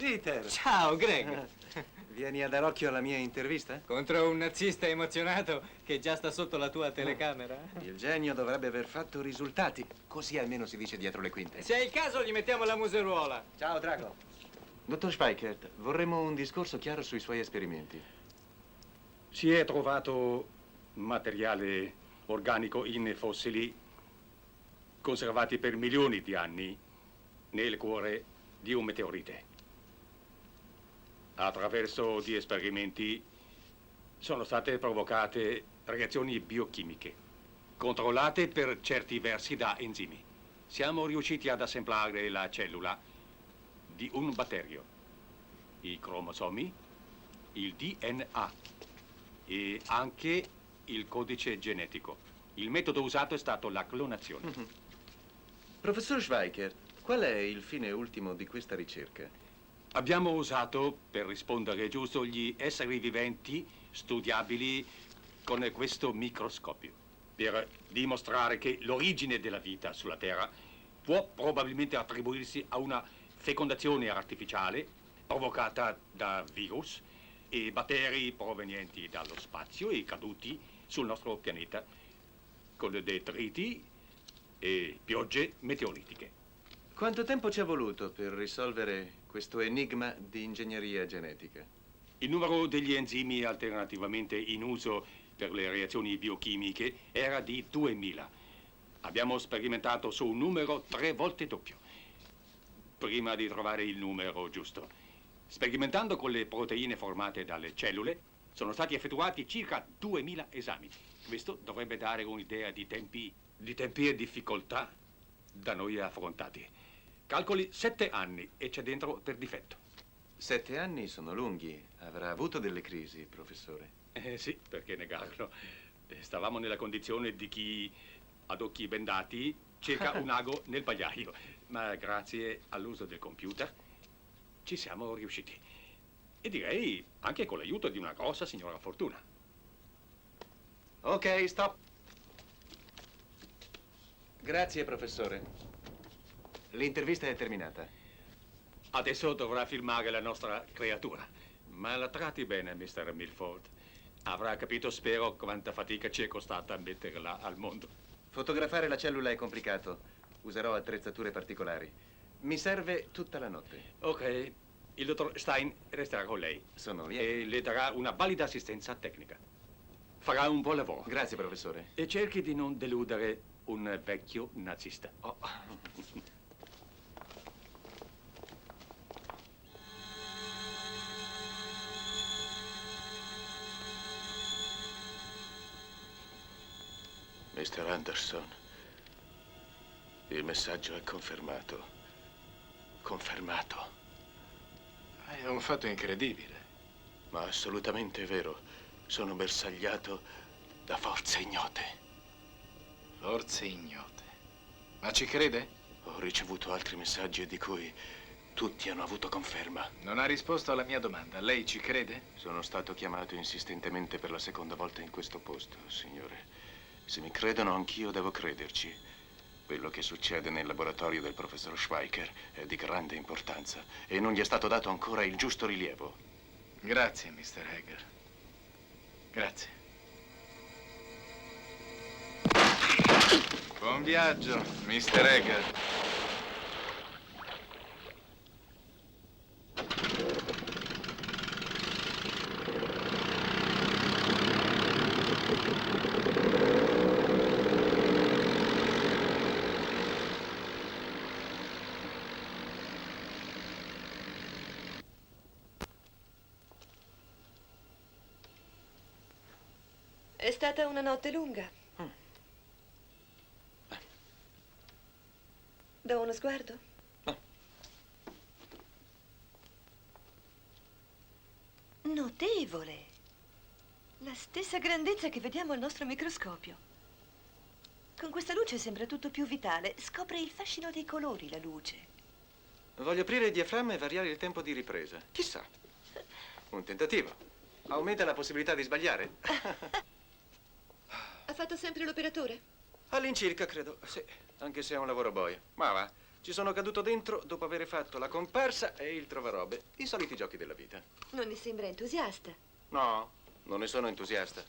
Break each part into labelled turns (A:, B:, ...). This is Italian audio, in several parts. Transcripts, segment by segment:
A: Peter!
B: Ciao, Greg.
A: Vieni a dar occhio alla mia intervista?
B: Contro un nazista emozionato che già sta sotto la tua telecamera?
A: Il genio dovrebbe aver fatto risultati. Così almeno si dice dietro le quinte.
B: Se è il caso, gli mettiamo la museruola.
A: Ciao, Drago. Dottor Schweikert, vorremmo un discorso chiaro sui suoi esperimenti.
C: Si è trovato materiale organico in fossili conservati per milioni di anni nel cuore di un meteorite. Attraverso gli esperimenti sono state provocate reazioni biochimiche, controllate per certi versi da enzimi. Siamo riusciti ad assemblare la cellula di un batterio, i cromosomi, il DNA e anche il codice genetico. Il metodo usato è stato la clonazione.
A: Professor Schweikert, qual è il fine ultimo di questa ricerca?
C: Abbiamo usato, per rispondere giusto, gli esseri viventi studiabili con questo microscopio, per dimostrare che l'origine della vita sulla Terra può probabilmente attribuirsi a una fecondazione artificiale provocata da virus e batteri provenienti dallo spazio e caduti sul nostro pianeta con detriti e piogge meteoritiche.
A: Quanto tempo ci è voluto per risolvere questo enigma di ingegneria genetica?
C: Il numero degli enzimi alternativamente in uso per le reazioni biochimiche era di 2000. Abbiamo sperimentato su un numero 3 volte doppio, prima di trovare il numero giusto. Sperimentando con le proteine formate dalle cellule, sono stati effettuati circa 2000 esami. Questo dovrebbe dare un'idea di tempi e difficoltà da noi affrontati. Calcoli 7 anni e c'è dentro per difetto.
A: 7 anni sono lunghi. Avrà avuto delle crisi, professore?
C: Sì, perché negarlo? Stavamo nella condizione di chi ad occhi bendati cerca un ago nel pagliaio. Ma grazie all'uso del computer ci siamo riusciti. E direi anche con l'aiuto di una grossa signora Fortuna.
A: Ok, stop. Grazie, professore. L'intervista è terminata.
C: Adesso dovrà filmare la nostra creatura. Ma la tratti bene, Mr. Milford. Avrà capito, spero, quanta fatica ci è costata metterla al mondo.
A: Fotografare la cellula è complicato. Userò attrezzature particolari. Mi serve tutta la notte.
C: Ok, il dottor Stein resterà con lei.
A: Sono lieto.
C: E le darà una valida assistenza tecnica. Farà un buon lavoro.
A: Grazie, professore.
C: E cerchi di non deludere un vecchio nazista.
A: Oh.
D: Mr. Anderson, il messaggio è confermato. Confermato.
E: È un fatto incredibile.
D: Ma assolutamente vero. Sono bersagliato da forze ignote.
E: Forze ignote. Ma ci crede?
D: Ho ricevuto altri messaggi di cui tutti hanno avuto conferma.
E: Non ha risposto alla mia domanda. Lei ci crede?
D: Sono stato chiamato insistentemente per la seconda volta in questo posto, signore. Se mi credono, anch'io devo crederci. Quello che succede nel laboratorio del professor Schweikert è di grande importanza e non gli è stato dato ancora il giusto rilievo.
E: Grazie, Mr. Hager. Grazie. Buon viaggio, Mr. Hager.
F: È stata una notte lunga. Do uno sguardo? Notevole. La stessa grandezza che vediamo al nostro microscopio. Con questa luce sembra tutto più vitale. Scopre il fascino dei colori, la luce.
A: Voglio aprire il diaframma e variare il tempo di ripresa. Chissà. Un tentativo. Aumenta la possibilità di sbagliare.
F: Ha fatto sempre l'operatore?
A: All'incirca, credo. Sì, anche se è un lavoro boia.
E: Ma va,
A: Ci sono caduto dentro dopo aver fatto la comparsa e il trovarobe, i soliti giochi della vita.
F: Non ne sembra entusiasta.
A: No, non ne sono entusiasta.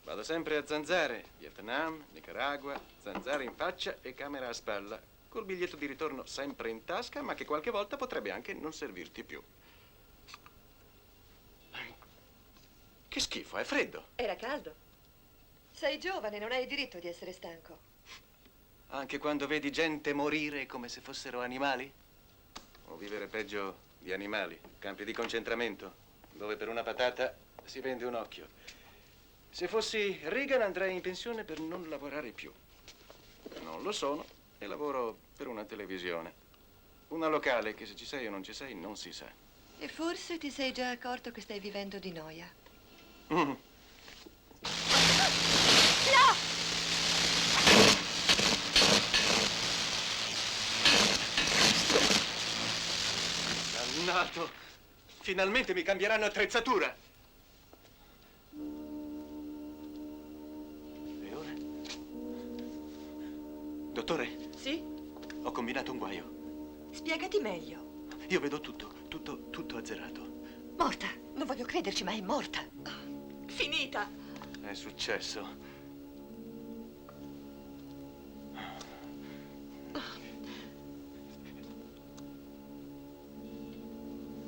A: Vado sempre a zanzare, Vietnam, Nicaragua, zanzare in faccia e camera a spalla, col biglietto di ritorno sempre in tasca, ma che qualche volta potrebbe anche non servirti più. Che schifo, è freddo.
F: Era caldo. Sei giovane, non hai il diritto di essere stanco.
A: Anche quando vedi gente morire come se fossero animali? O vivere peggio di animali, campi di concentramento, dove per una patata si vende un occhio. Se fossi Reagan andrei in pensione per non lavorare più. Non lo sono e lavoro per una televisione. Una locale che se ci sei o non ci sei non si sa.
F: E forse ti sei già accorto che stai vivendo di noia.
A: Mm. Dannato! Finalmente mi cambieranno attrezzatura! E ora? Dottore,
F: Sì?
A: ho combinato un guaio.
F: Spiegati meglio.
A: Io vedo tutto azzerato.
F: Morta. Non voglio crederci, ma è morta. Finita.
A: È successo.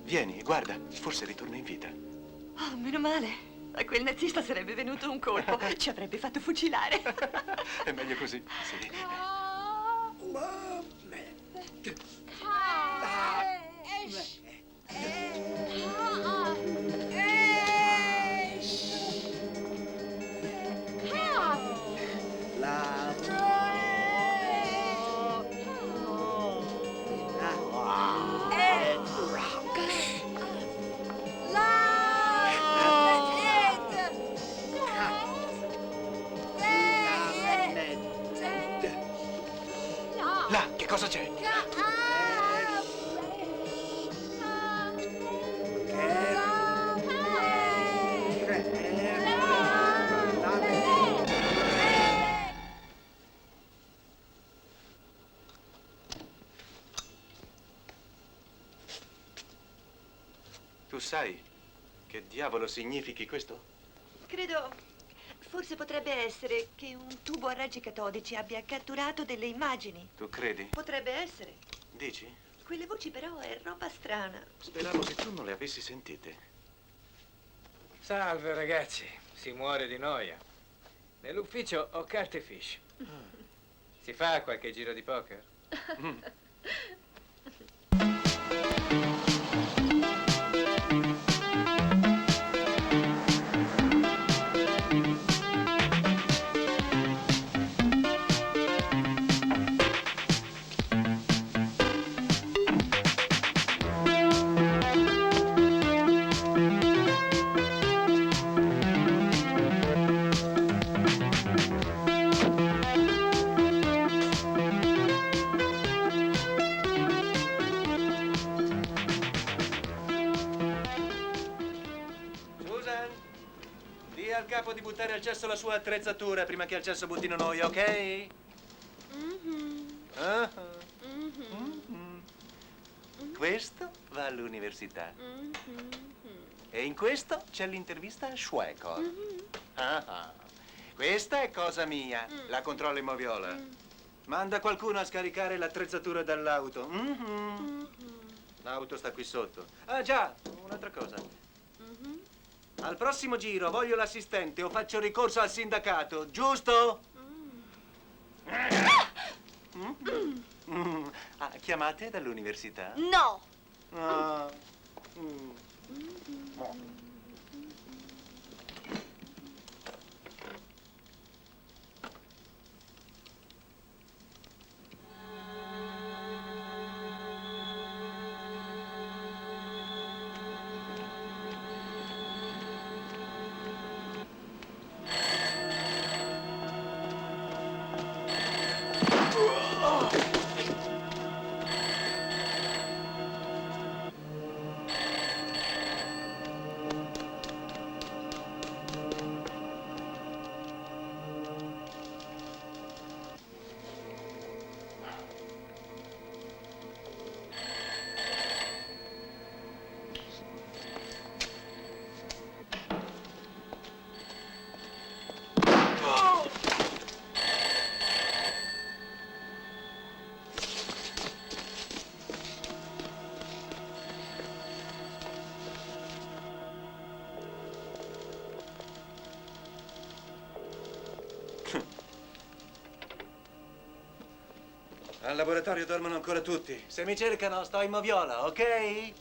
A: Vieni, guarda, forse ritorna in vita.
F: Oh, meno male. A quel nazista sarebbe venuto un colpo. Ci avrebbe fatto fucilare.
A: È meglio così, sì. Là, che cosa c'è? Tu sai che diavolo significhi questo?
F: Credo. Forse potrebbe essere che un tubo a raggi catodici abbia catturato delle immagini.
A: Tu credi?
F: Potrebbe essere.
A: Dici?
F: Quelle voci però è roba strana.
A: Speravo che tu non le avessi sentite.
B: Salve ragazzi, si muore di noia. Nell'ufficio ho carte e fish. Si fa qualche giro di poker?
A: Susan, di al capo di buttare al cesso la sua attrezzatura prima che al cesso buttino noi, ok? Ah. Mhm. Questo va all'università. E in questo c'è l'intervista a Schweikor. Ah. Questa è cosa mia, la controllo in moviola. Manda qualcuno a scaricare l'attrezzatura dall'auto. L'auto sta qui sotto. Ah già, un'altra cosa. Al prossimo giro voglio l'assistente o faccio ricorso al sindacato, giusto? Ah, chiamate dall'università?
F: No!
A: Ah. Al laboratorio dormono ancora tutti. Se mi cercano, sto in moviola, ok?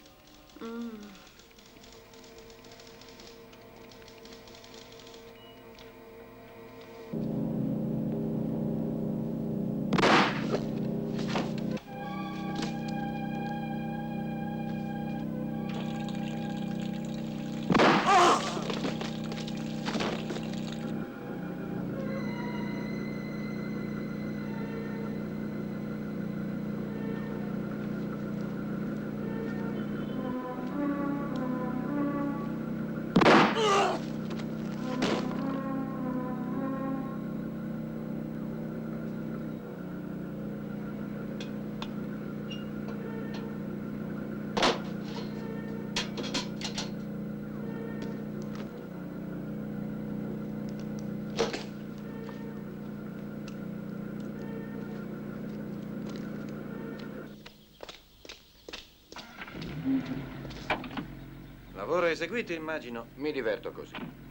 A: Lavoro eseguito, immagino.
G: Mi diverto così.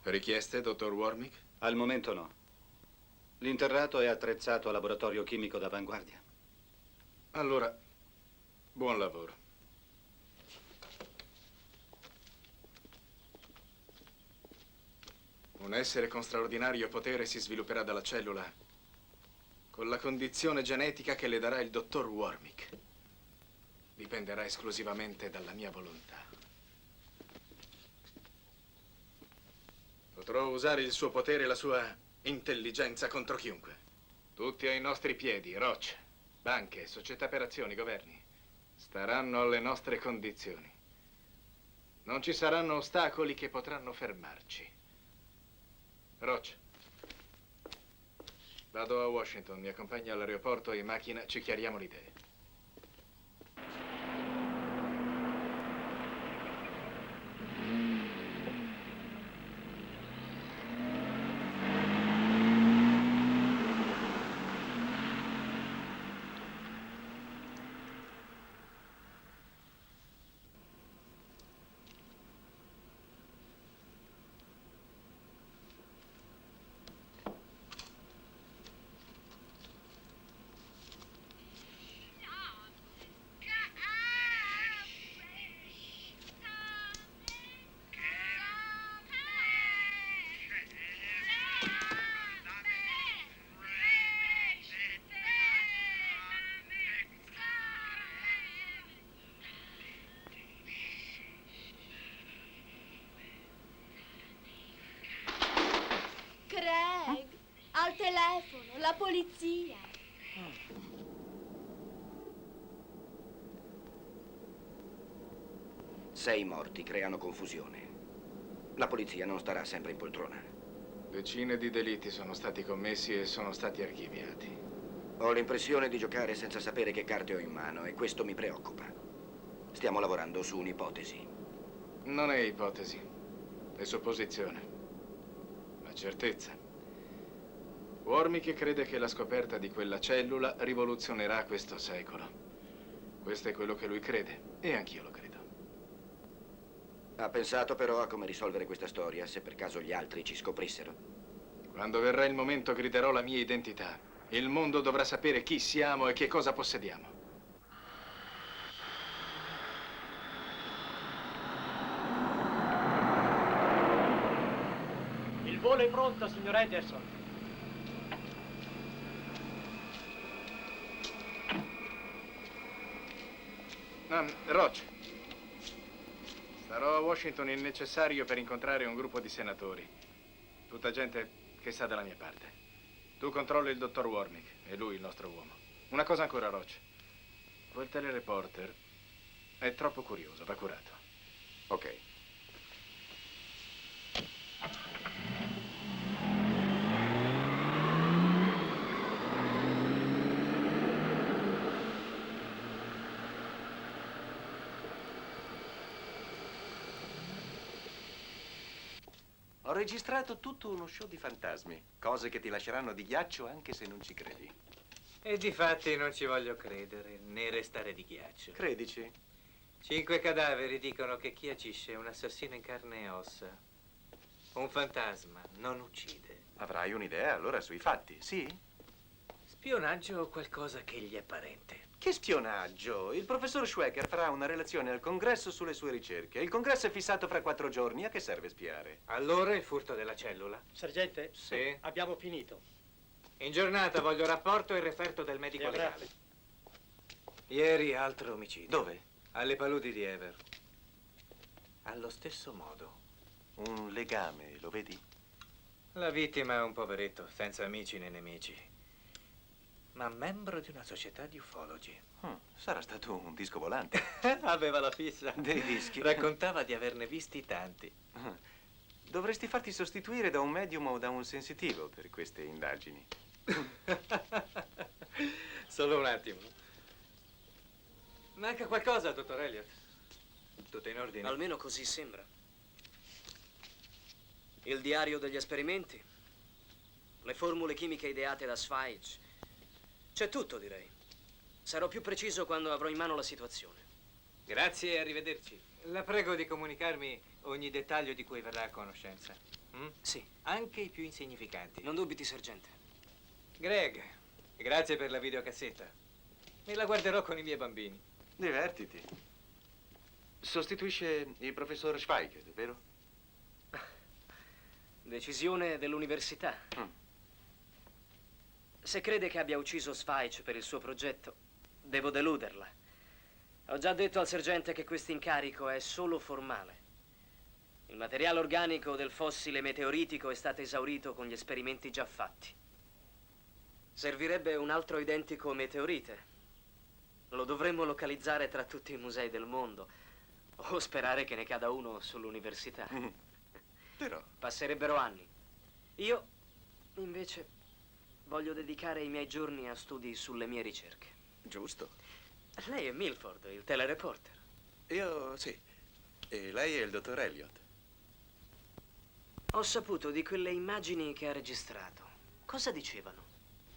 E: Richieste, dottor Wormick?
H: Al momento no. L'interrato è attrezzato a laboratorio chimico d'avanguardia.
E: Allora, buon lavoro. Un essere con straordinario potere si svilupperà dalla cellula con la condizione genetica che le darà il dottor Wormick. Dipenderà esclusivamente dalla mia volontà. Potrò usare il suo potere e la sua intelligenza contro chiunque. Tutti ai nostri piedi, rocce, banche, società per azioni, governi, staranno alle nostre condizioni. Non ci saranno ostacoli che potranno fermarci. Roach, vado a Washington, mi accompagni all'aeroporto e in macchina ci chiariamo le idee.
I: Craig, al telefono, la polizia.
G: Sei morti creano confusione. La polizia non starà sempre in poltrona.
E: Decine di delitti sono stati commessi e sono stati archiviati.
G: Ho l'impressione di giocare senza sapere che carte ho in mano e questo mi preoccupa. Stiamo lavorando su un'ipotesi.
E: Non è ipotesi, è supposizione. Ma certezza. Wormick crede che la scoperta di quella cellula rivoluzionerà questo secolo. Questo è quello che lui crede, e anch'io lo credo.
G: Ha pensato però a come risolvere questa storia se per caso gli altri ci scoprissero?
E: Quando verrà il momento griderò la mia identità. Il mondo dovrà sapere chi siamo e che cosa possediamo.
J: Il volo è pronto, signor Ederson.
E: Roach, starò a Washington il necessario per incontrare un gruppo di senatori. Tutta gente che sta dalla mia parte. Tu controlli il dottor Warnick e lui il nostro uomo. Una cosa ancora, Roach. Quel telereporter è troppo curioso, va curato.
D: Ok.
A: Ho registrato tutto uno show di fantasmi, cose che ti lasceranno di ghiaccio anche se non ci credi.
B: E difatti non ci voglio credere, né restare di ghiaccio.
A: Credici?
B: 5 cadaveri dicono che chi agisce è un assassino in carne e ossa. Un fantasma non uccide.
A: Avrai un'idea allora sui fatti, sì?
B: Spionaggio o qualcosa che gli è parente.
A: Che spionaggio! Il professor Schwecker farà una relazione al congresso sulle sue ricerche. Il congresso è fissato fra 4 giorni. A che serve spiare?
B: Allora il furto della cellula?
J: Sergente?
B: Sì.
J: Abbiamo finito.
B: In giornata voglio rapporto e referto del medico
J: Sì, avrà.
B: legale. Ieri altro omicidio.
A: Dove?
B: Alle paludi di Ever. Allo stesso modo.
A: Un legame, lo vedi?
B: La vittima è un poveretto, senza amici né nemici. Ma membro di una società di ufologi.
A: Sarà stato un disco volante.
B: Aveva la fissa.
A: Dei dischi.
B: Raccontava di averne visti tanti.
A: Dovresti farti sostituire da un medium o da un sensitivo per queste indagini.
B: Solo un attimo. Manca qualcosa, dottor Elliot? Tutto in ordine?
K: Almeno così sembra. Il diario degli esperimenti, le formule chimiche ideate da Zweig. C'è tutto, direi. Sarò più preciso quando avrò in mano la situazione.
B: Grazie e arrivederci. La prego di comunicarmi ogni dettaglio di cui verrà a conoscenza.
K: Sì.
B: Anche i più insignificanti.
K: Non dubiti, sergente.
B: Greg, grazie per la videocassetta. Me la guarderò con i miei bambini.
A: Divertiti. Sostituisce il professor Schweigert, vero?
K: Decisione dell'università. Se crede che abbia ucciso Zweig per il suo progetto, devo deluderla. Ho già detto al sergente che questo incarico è solo formale. Il materiale organico del fossile meteoritico è stato esaurito con gli esperimenti già fatti. Servirebbe un altro identico meteorite. Lo dovremmo localizzare tra tutti i musei del mondo o sperare che ne cada uno sull'università.
A: Però
K: Passerebbero anni. Io, invece, voglio dedicare i miei giorni a studi sulle mie ricerche.
A: giusto.
K: Lei è Milford, il telereporter.
A: Io sì. E lei è il dottor Elliot.
K: Ho saputo di quelle immagini che ha registrato. Cosa dicevano?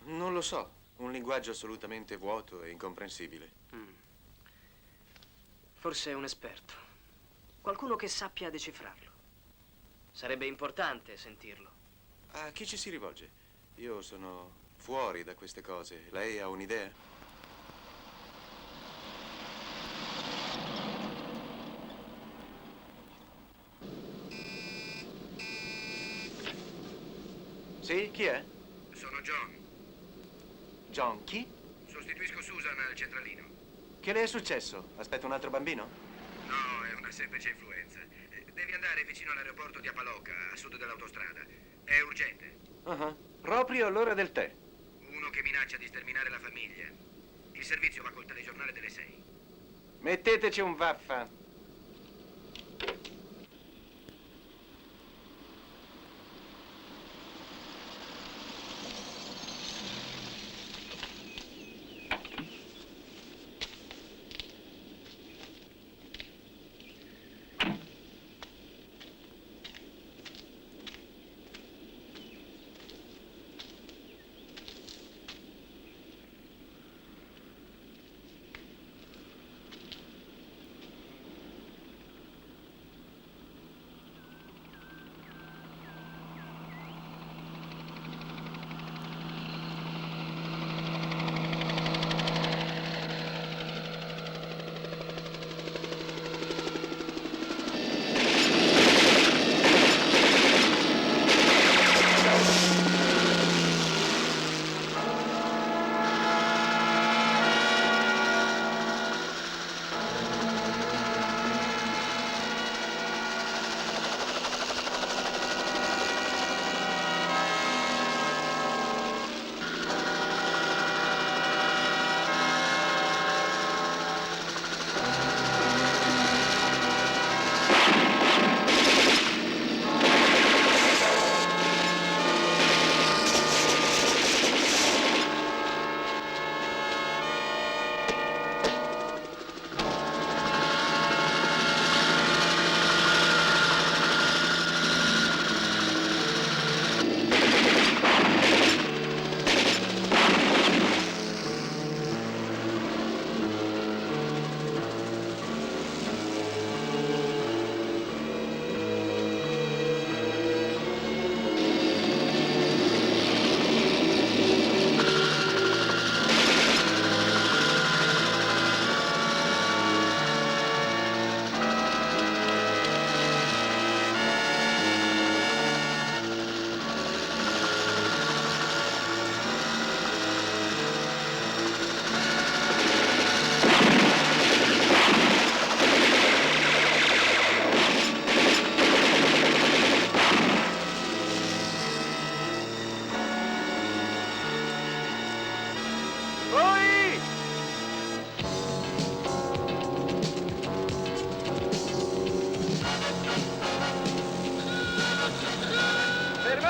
A: Non lo so. Un linguaggio assolutamente vuoto e incomprensibile.
K: Forse è un esperto. Qualcuno che sappia decifrarlo. Sarebbe importante sentirlo.
A: A chi ci si rivolge? Io sono fuori da queste cose. Lei ha un'idea? Sì, chi è?
G: Sono John.
A: John, chi?
G: Sostituisco Susan al centralino.
A: Che le è successo? Aspetta un altro bambino?
G: No, è una semplice influenza. Devi andare vicino all'aeroporto di Apaloca, a sud dell'autostrada. È urgente.
A: Proprio all'ora del tè.
G: Uno che minaccia di sterminare la famiglia. Il servizio va col telegiornale delle 6.
A: Metteteci un vaffa.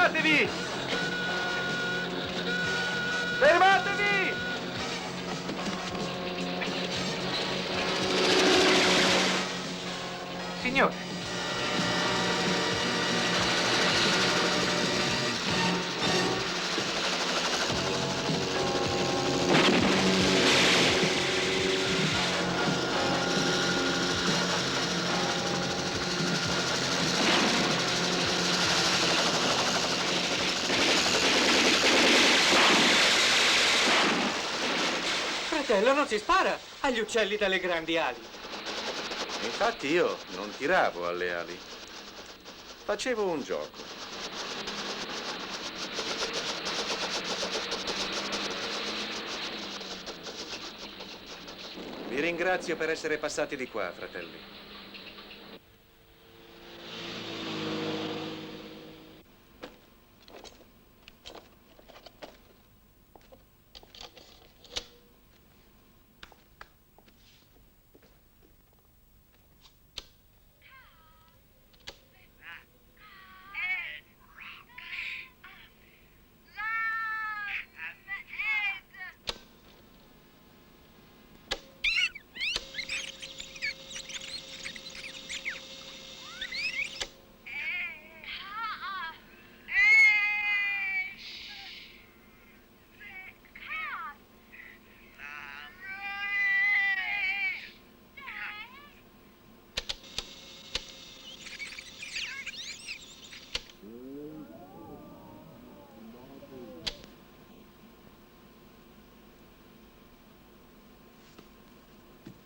A: Fermatevi! Fermatevi!
B: Signore. Fratello, non si spara agli uccelli dalle grandi ali.
D: Infatti io non tiravo alle ali. Facevo un gioco. Vi ringrazio per essere passati di qua, fratelli.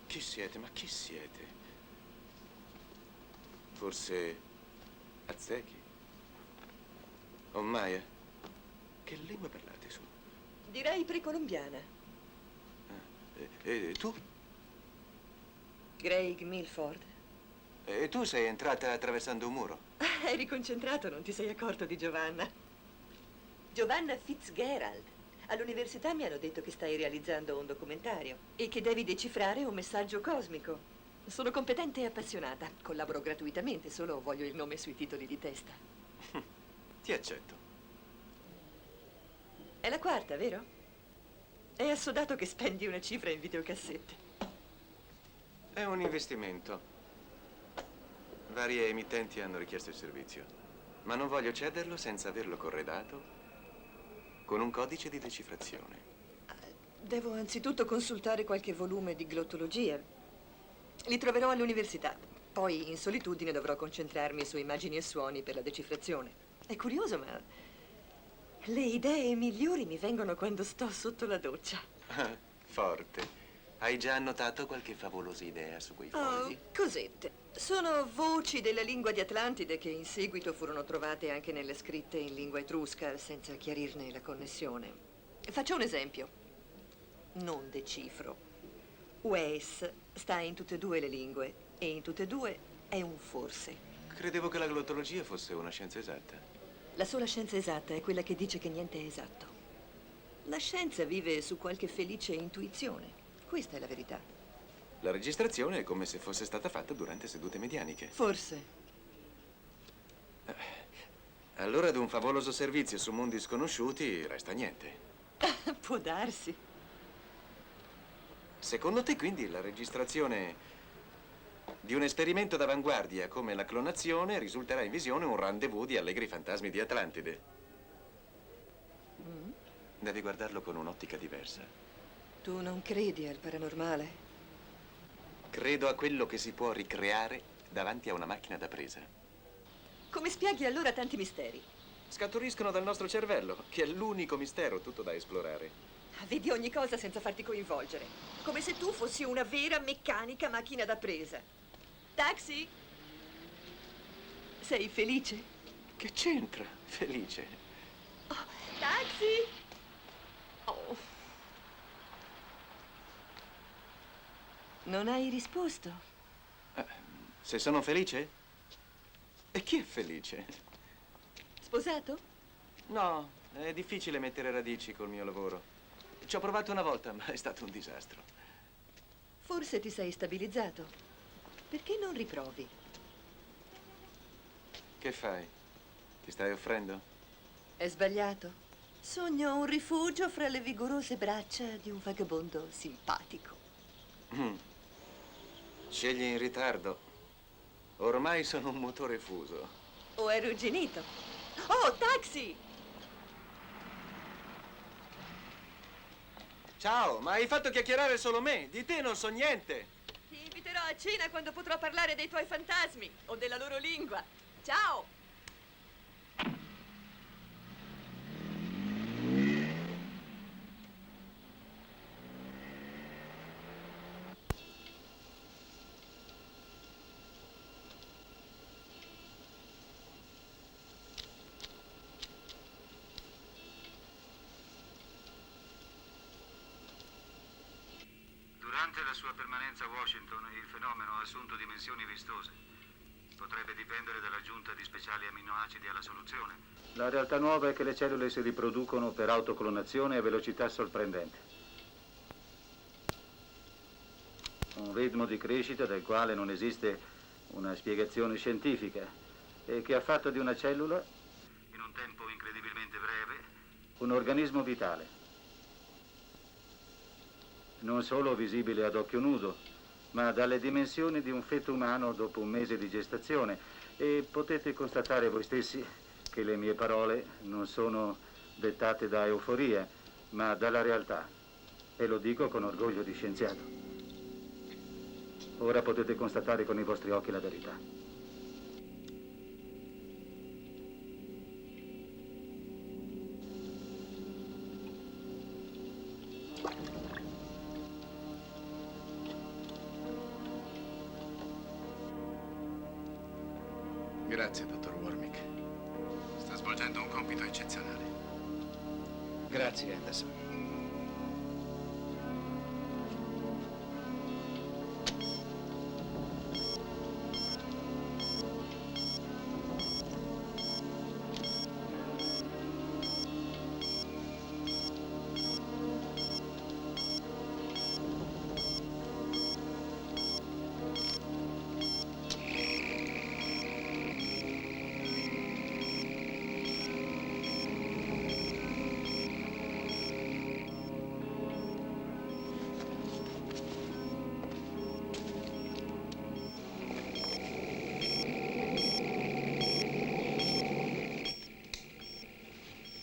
D: Chi siete? Ma chi siete? Forse Aztechi? O Maya? Che lingua parlate su?
F: Direi precolombiana.
D: E tu?
F: Craig Milford.
D: E tu sei entrata attraversando un muro?
F: Eri concentrato, non ti sei accorto di Giovanna. Giovanna Fitzgerald. All'università mi hanno detto che stai realizzando un documentario e che devi decifrare un messaggio cosmico. Sono competente e appassionata. Collaboro gratuitamente, solo voglio il nome sui titoli di testa.
D: Ti accetto.
F: È la quarta, vero? È assodato che spendi una cifra in videocassette.
D: È un investimento. Varie emittenti hanno richiesto il servizio, ma non voglio cederlo senza averlo corredato con un codice di decifrazione.
F: Devo anzitutto consultare qualche volume di glottologia. Li troverò all'università. Poi, in solitudine, dovrò concentrarmi su immagini e suoni per la decifrazione. È curioso, ma le idee migliori mi vengono quando sto sotto la doccia.
D: Forte. Hai già annotato qualche favolosa idea su quei fogli?
F: Cosette. Sono voci della lingua di Atlantide che in seguito furono trovate anche nelle scritte in lingua etrusca, senza chiarirne la connessione. Faccio un esempio. Non decifro. Wes sta in tutte e due le lingue e in tutte e due è un forse.
D: Credevo che la glottologia fosse una scienza esatta.
F: La sola scienza esatta è quella che dice che niente è esatto. La scienza vive su qualche felice intuizione. Questa è la verità.
D: La registrazione è come se fosse stata fatta durante sedute medianiche.
F: Forse.
D: Allora ad un favoloso servizio su mondi sconosciuti resta niente.
F: Può darsi.
D: Secondo te, quindi, la registrazione di un esperimento d'avanguardia come la clonazione risulterà in visione un rendezvous di allegri fantasmi di Atlantide? Devi guardarlo con un'ottica diversa.
F: Tu non credi al paranormale?
D: Credo a quello che si può ricreare davanti a una macchina da presa.
F: Come spieghi allora tanti misteri?
D: Scaturiscono dal nostro cervello, che è l'unico mistero tutto da esplorare.
F: Vedi ogni cosa senza farti coinvolgere. Come se tu fossi una vera meccanica macchina da presa. Taxi? Sei felice?
D: Che c'entra? Felice.
F: Oh, taxi? Oh. Non hai risposto.
D: Se sono felice? E chi è felice?
F: Sposato?
D: No, è difficile mettere radici col mio lavoro. Ci ho provato una volta, ma è stato un disastro.
F: Forse ti sei stabilizzato. Perché non riprovi?
D: Che fai? Ti stai offrendo?
F: È sbagliato. Sogno un rifugio fra le vigorose braccia di un vagabondo simpatico.
D: Scegli in ritardo. Ormai sono un motore fuso.
F: O è arrugginito? Oh, taxi!
A: Ciao, ma hai fatto chiacchierare solo me. Di te non so niente.
F: Ti inviterò a cena quando potrò parlare dei tuoi fantasmi o della loro lingua. Ciao!
L: Durante la sua permanenza a Washington, il fenomeno ha assunto dimensioni vistose. Potrebbe dipendere dall'aggiunta di speciali amminoacidi alla soluzione.
H: La realtà nuova è che le cellule si riproducono per autoclonazione a velocità sorprendente. Un ritmo di crescita del quale non esiste una spiegazione scientifica e che ha fatto di una cellula,
L: In un tempo incredibilmente breve,
H: un organismo vitale. Non solo visibile ad occhio nudo, ma dalle dimensioni di un feto umano dopo un mese di gestazione. E potete constatare voi stessi che le mie parole non sono dettate da euforia, ma dalla realtà. E lo dico con orgoglio di scienziato. Ora potete constatare con i vostri occhi la verità.
E: Grazie, dottor Wormick. Sta svolgendo un compito eccezionale.
H: Grazie, Anderson.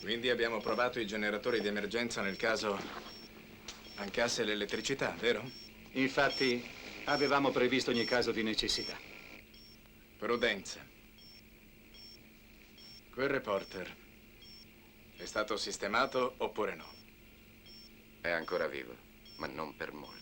E: Quindi abbiamo provato i generatori di emergenza nel caso mancasse l'elettricità, vero?
H: Infatti, avevamo previsto ogni caso di necessità.
E: Prudenza. Quel reporter è stato sistemato oppure no?
D: È ancora vivo, ma non per molto.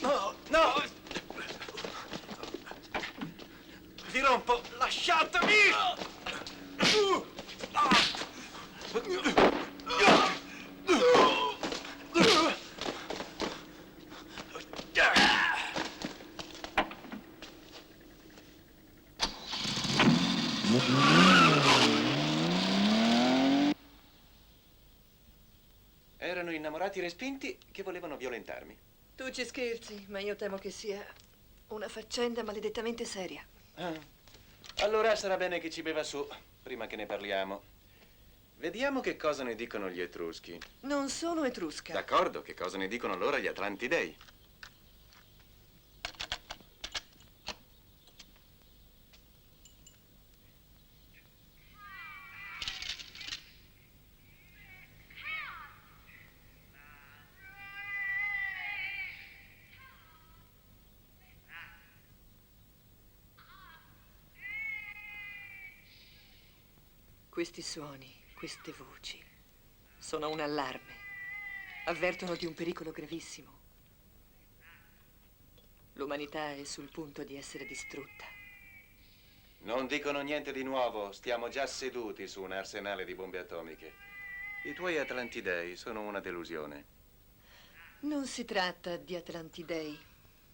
A: No, no! Vi rompo! Lasciatemi! Erano innamorati respinti che volevano violentarmi.
F: Tu ci scherzi, ma io temo che sia una faccenda maledettamente seria.
A: Ah. Allora sarà bene che ci beva su, prima che ne parliamo. Vediamo che cosa ne dicono gli Etruschi.
F: Non sono etrusca.
D: D'accordo, che cosa ne dicono allora gli Atlantidei?
F: Questi suoni, queste voci, sono un allarme. Avvertono di un pericolo gravissimo. L'umanità è sul punto di essere distrutta.
A: Non dicono niente di nuovo, stiamo già seduti su un arsenale di bombe atomiche. I tuoi Atlantidei sono una delusione.
F: Non si tratta di Atlantidei.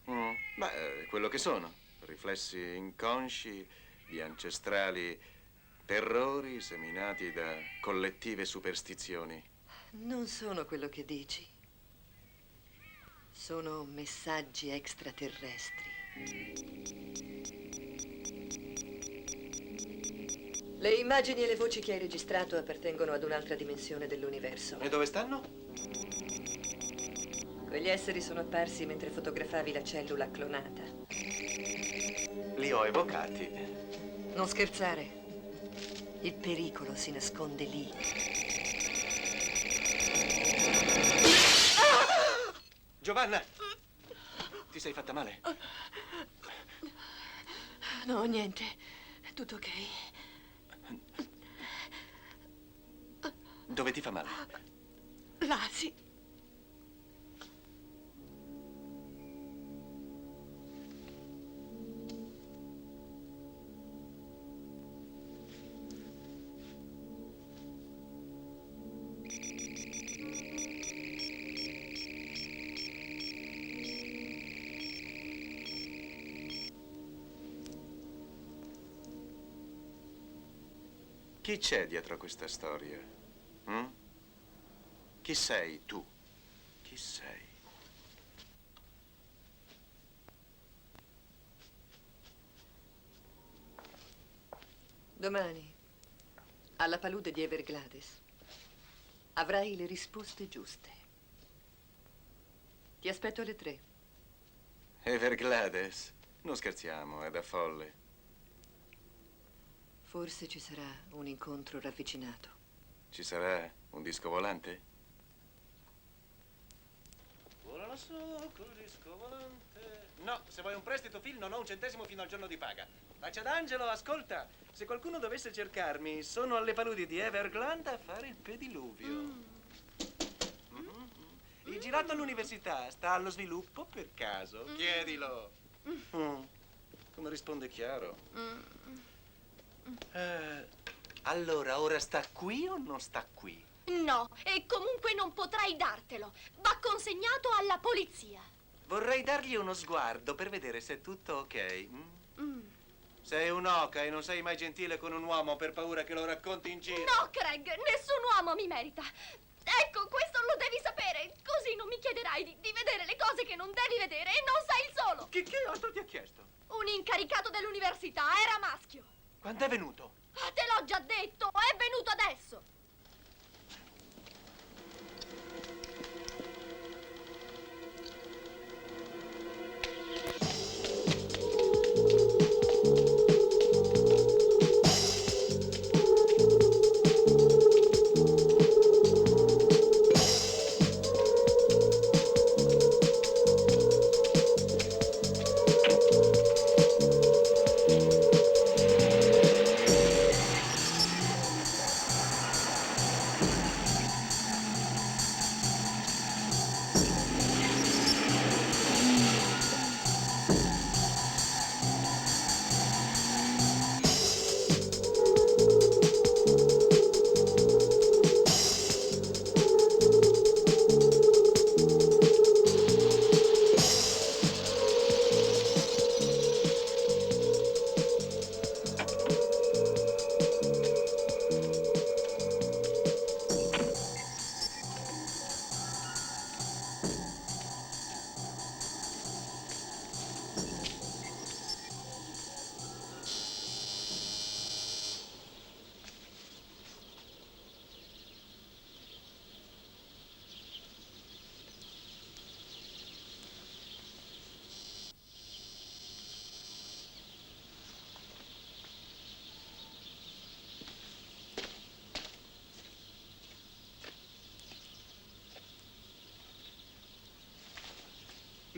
D: Beh, quello che sono. Riflessi inconsci di ancestrali terrori seminati da collettive superstizioni.
F: Non sono quello che dici. Sono messaggi extraterrestri. Le immagini e le voci che hai registrato appartengono ad un'altra dimensione dell'universo.
A: E dove stanno?
F: Quegli esseri sono apparsi mentre fotografavi la cellula clonata.
A: Li ho evocati.
F: Non scherzare. Il pericolo si nasconde lì.
A: Giovanna! Ti sei fatta male?
F: No, niente. Tutto ok.
A: Dove ti fa male?
F: Là, sì.
D: Chi c'è dietro a questa storia? Chi sei tu? Chi sei?
F: Domani, alla palude di Everglades, avrai le risposte giuste. Ti aspetto alle 3.
D: Everglades? Non scherziamo, è da folle.
F: Forse ci sarà un incontro ravvicinato.
D: Ci sarà un disco volante?
A: Vola lassù col disco volante. No, se vuoi un prestito, Phil, non ho un centesimo fino al giorno di paga. Faccia d'angelo, ascolta. Se qualcuno dovesse cercarmi, sono alle paludi di Everglades a fare il pediluvio. Il girato all'università sta allo sviluppo per caso? Chiedilo. Come risponde chiaro. Allora, ora sta qui o non sta qui?
I: No, e comunque non potrai dartelo. Va consegnato alla polizia.
A: Vorrei dargli uno sguardo per vedere se è tutto ok. Sei un'oca e non sei mai gentile con un uomo per paura che lo racconti in giro.
I: No, Craig, nessun uomo mi merita. Ecco, questo lo devi sapere. Così non mi chiederai di vedere le cose che non devi vedere e non sei il solo.
A: Che altro ti ha chiesto?
I: Un incaricato dell'università, era maschio.
A: Quando è venuto?
I: Te l'ho già detto, è venuto adesso.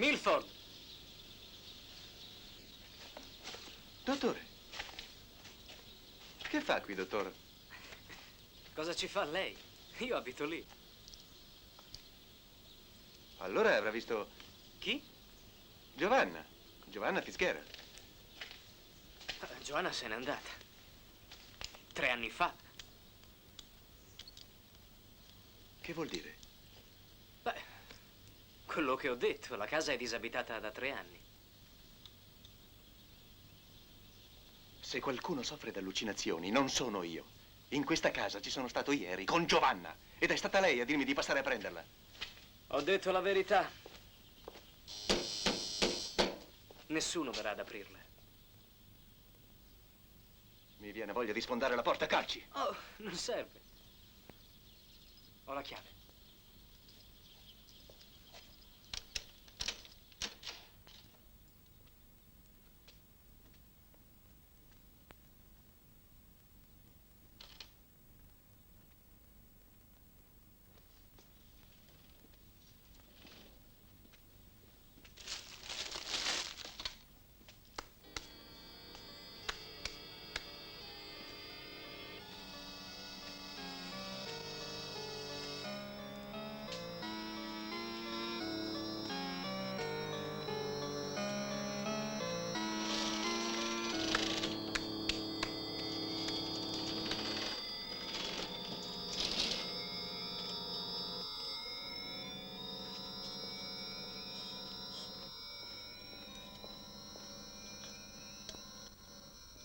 K: Milford!
D: Dottore. Che fa qui, dottore?
K: Cosa ci fa lei? Io abito lì.
D: Allora avrà visto...
K: Chi?
D: Giovanna. Giovanna Fischera.
K: Giovanna se n'è andata. 3 anni fa.
D: Che vuol dire?
K: Beh, quello che ho detto. La casa è disabitata da 3 anni.
D: Se qualcuno soffre d'allucinazioni, non sono io.
A: In questa casa ci sono stato ieri con Giovanna ed è stata lei a dirmi di passare a prenderla.
K: Ho detto la verità. Nessuno verrà ad aprirla.
A: Mi viene voglia di sfondare la porta a calci.
K: Oh, non serve. Ho la chiave.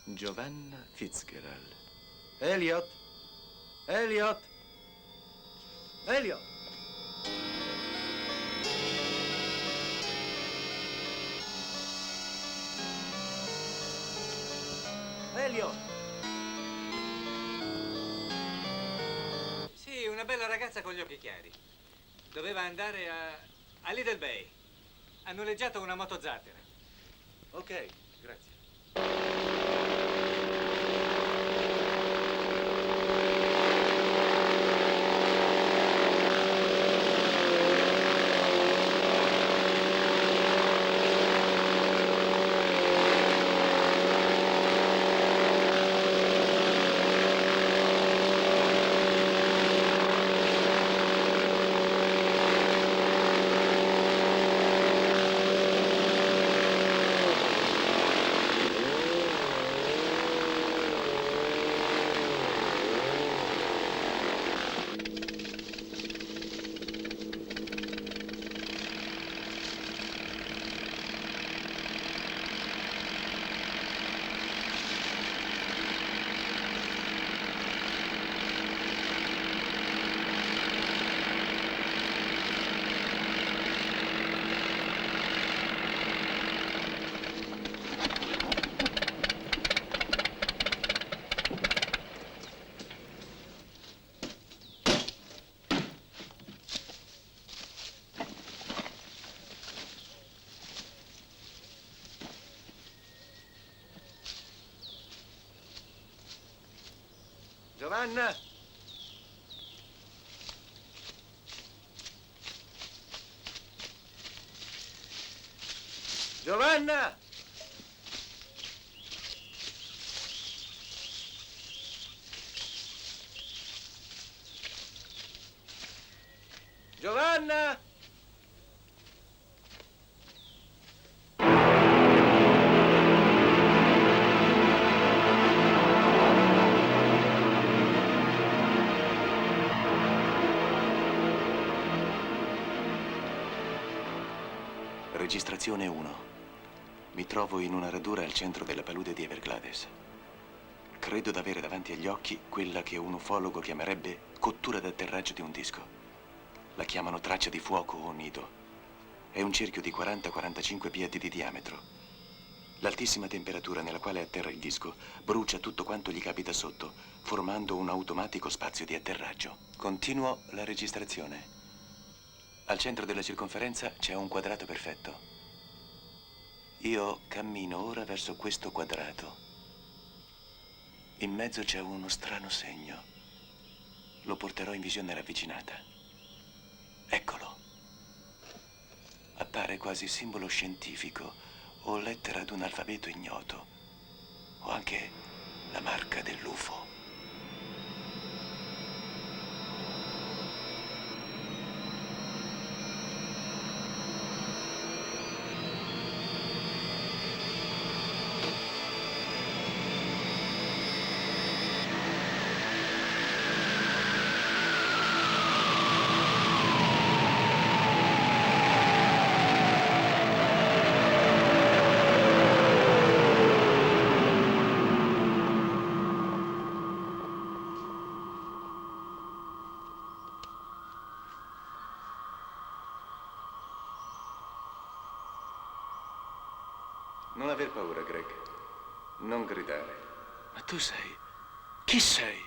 A: Giovanna Fitzgerald. Elliot! Elliot! Elliot! Elliot!
B: Sì, una bella ragazza con gli occhi chiari. Doveva andare a Little Bay. Ha noleggiato una moto zattera.
A: Ok, grazie. Giovanna! Giovanna! Giovanna!
D: Registrazione 1. Mi trovo in una radura al centro della palude di Everglades. Credo d'avere davanti agli occhi quella che un ufologo chiamerebbe cottura d'atterraggio di un disco. La chiamano traccia di fuoco o nido. È un cerchio di 40-45 piedi di diametro. L'altissima temperatura nella quale atterra il disco brucia tutto quanto gli capita sotto, formando un automatico spazio di atterraggio. Continuo la registrazione. Al centro della circonferenza c'è un quadrato perfetto. Io cammino ora verso questo quadrato. In mezzo c'è uno strano segno. Lo porterò in visione ravvicinata. Eccolo. Appare quasi simbolo scientifico o lettera ad un alfabeto ignoto, o anche la marca dell'UFO. Non aver paura, Greg. Non gridare.
E: Ma tu sei... Chi sei?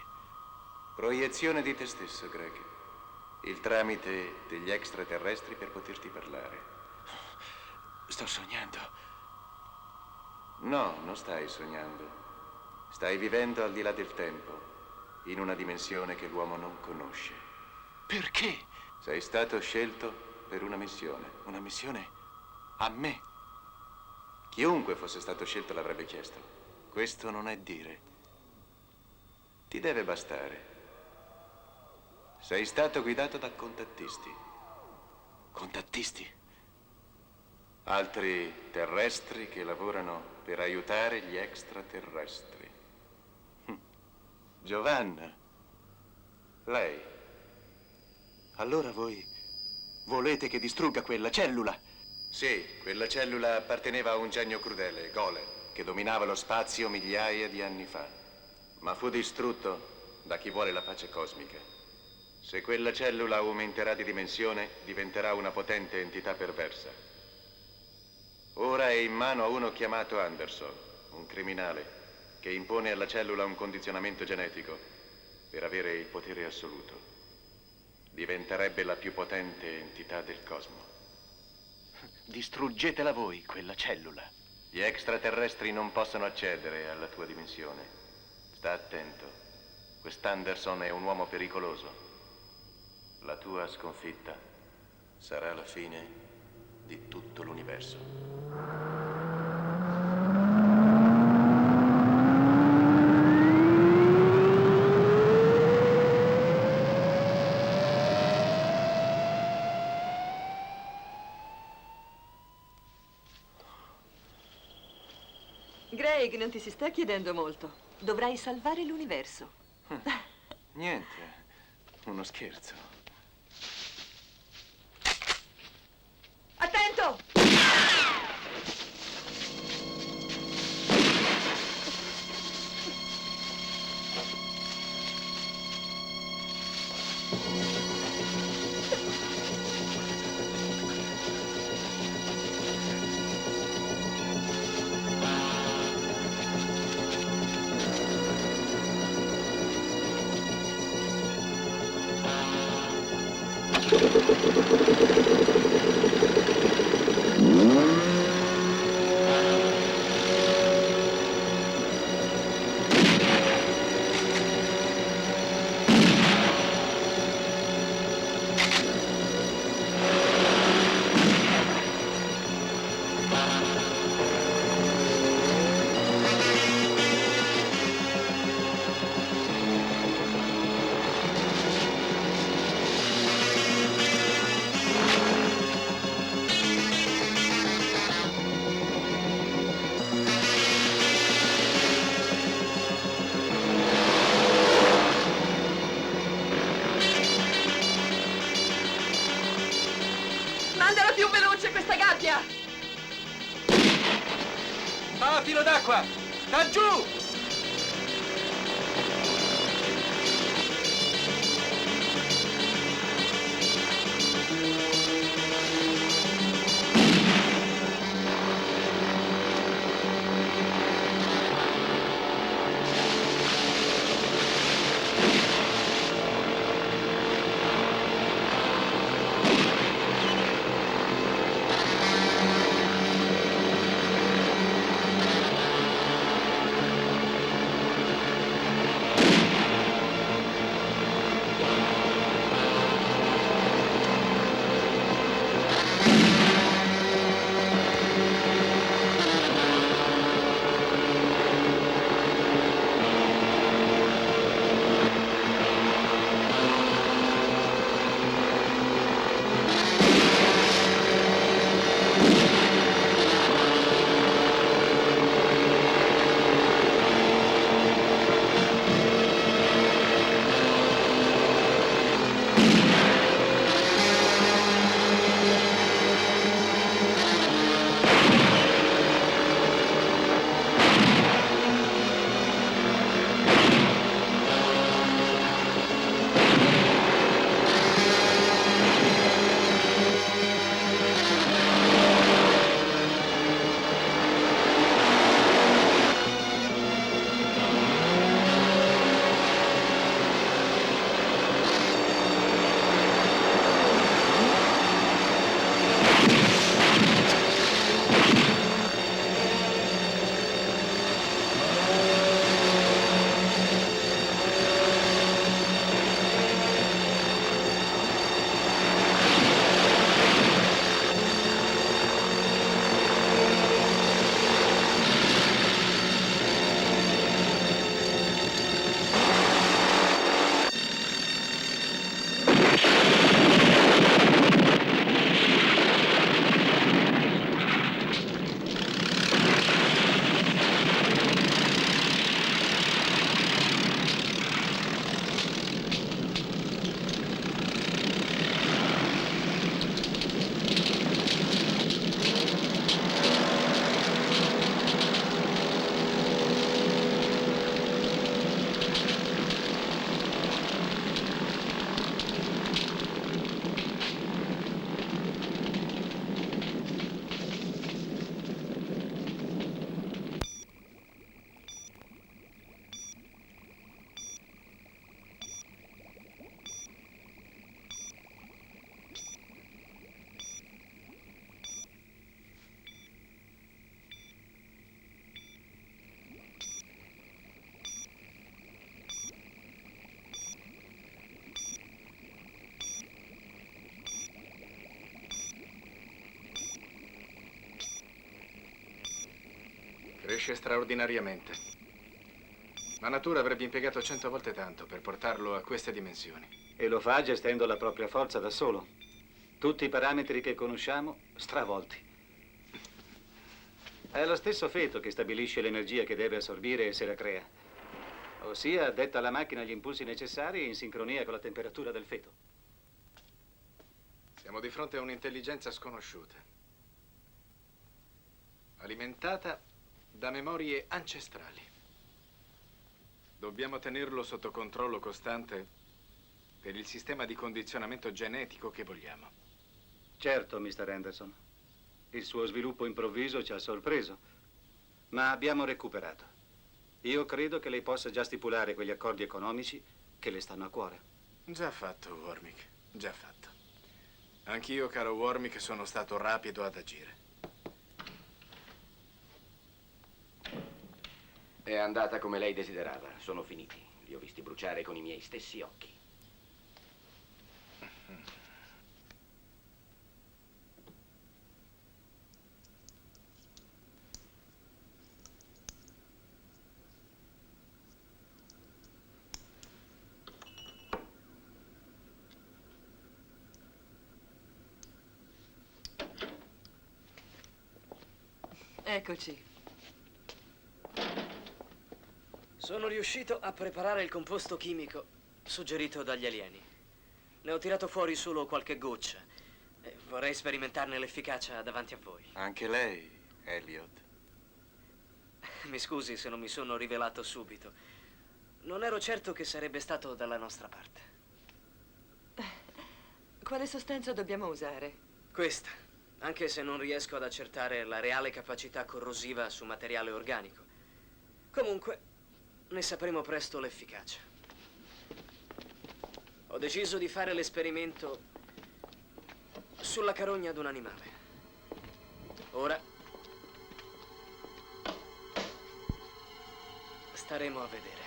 D: Proiezione di te stesso, Greg. Il tramite degli extraterrestri per poterti parlare.
E: Sto sognando.
D: No, non stai sognando. Stai vivendo al di là del tempo, in una dimensione che l'uomo non conosce.
E: Perché?
D: Sei stato scelto per una missione.
E: Una missione a me?
D: Chiunque fosse stato scelto l'avrebbe chiesto. Questo non è dire. Ti deve bastare. Sei stato guidato da contattisti.
E: Contattisti?
D: Altri terrestri che lavorano per aiutare gli extraterrestri. Giovanna, lei.
E: Allora voi volete che distrugga quella cellula?
D: Sì, quella cellula apparteneva a un genio crudele, Golem, che dominava lo spazio migliaia di anni fa. Ma fu distrutto da chi vuole la pace cosmica. Se quella cellula aumenterà di dimensione, diventerà una potente entità perversa. Ora è in mano a uno chiamato Anderson, un criminale, che impone alla cellula un condizionamento genetico per avere il potere assoluto. Diventerebbe la più potente entità del cosmo.
E: Distruggetela voi, quella cellula.
D: Gli extraterrestri non possono accedere alla tua dimensione. Sta attento. Quest'Anderson è un uomo pericoloso. La tua sconfitta sarà la fine di tutto l'universo.
F: Greg, non ti si sta chiedendo molto. Dovrai salvare l'universo.
D: Niente, uno scherzo.
F: Attento! Mandala più veloce questa gabbia!
B: Ah, filo d'acqua! Sta giù!
E: cresce straordinariamente. La natura avrebbe impiegato 100 volte tanto per portarlo a queste dimensioni.
H: E lo fa gestendo la propria forza da solo. Tutti i parametri che conosciamo stravolti. È lo stesso feto che stabilisce l'energia che deve assorbire e se la crea. Ossia, detta alla macchina gli impulsi necessari in sincronia con la temperatura del feto.
E: Siamo di fronte a un'intelligenza sconosciuta, alimentata da memorie ancestrali. Dobbiamo tenerlo sotto controllo costante per il sistema di condizionamento genetico che vogliamo.
H: Certo, Mr. Anderson. Il suo sviluppo improvviso ci ha sorpreso, ma abbiamo recuperato. Io credo che lei possa già stipulare quegli accordi economici che le stanno a cuore.
E: Già fatto, Warmick, già fatto. Anch'io, caro Warmick, sono stato rapido ad agire.
G: È andata come lei desiderava. Sono finiti. Li ho visti bruciare con i miei stessi occhi.
F: Eccoci.
K: Sono riuscito a preparare il composto chimico suggerito dagli alieni. Ne ho tirato fuori solo qualche goccia e vorrei sperimentarne l'efficacia davanti a voi.
D: Anche lei, Elliot.
K: Mi scusi se non mi sono rivelato subito. Non ero certo che sarebbe stato dalla nostra parte.
F: Quale sostanza dobbiamo usare?
K: Questa, anche se non riesco ad accertare la reale capacità corrosiva su materiale organico. Comunque, ne sapremo presto l'efficacia. Ho deciso di fare l'esperimento sulla carogna d'un animale. Ora staremo a vedere.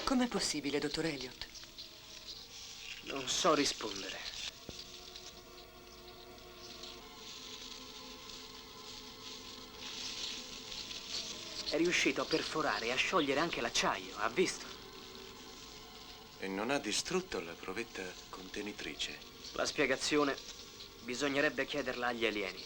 F: Com'è possibile, dottor Elliot?
K: Non so rispondere. È riuscito a perforare e a sciogliere anche l'acciaio, ha visto?
D: E non ha distrutto la provetta contenitrice.
K: La spiegazione bisognerebbe chiederla agli alieni.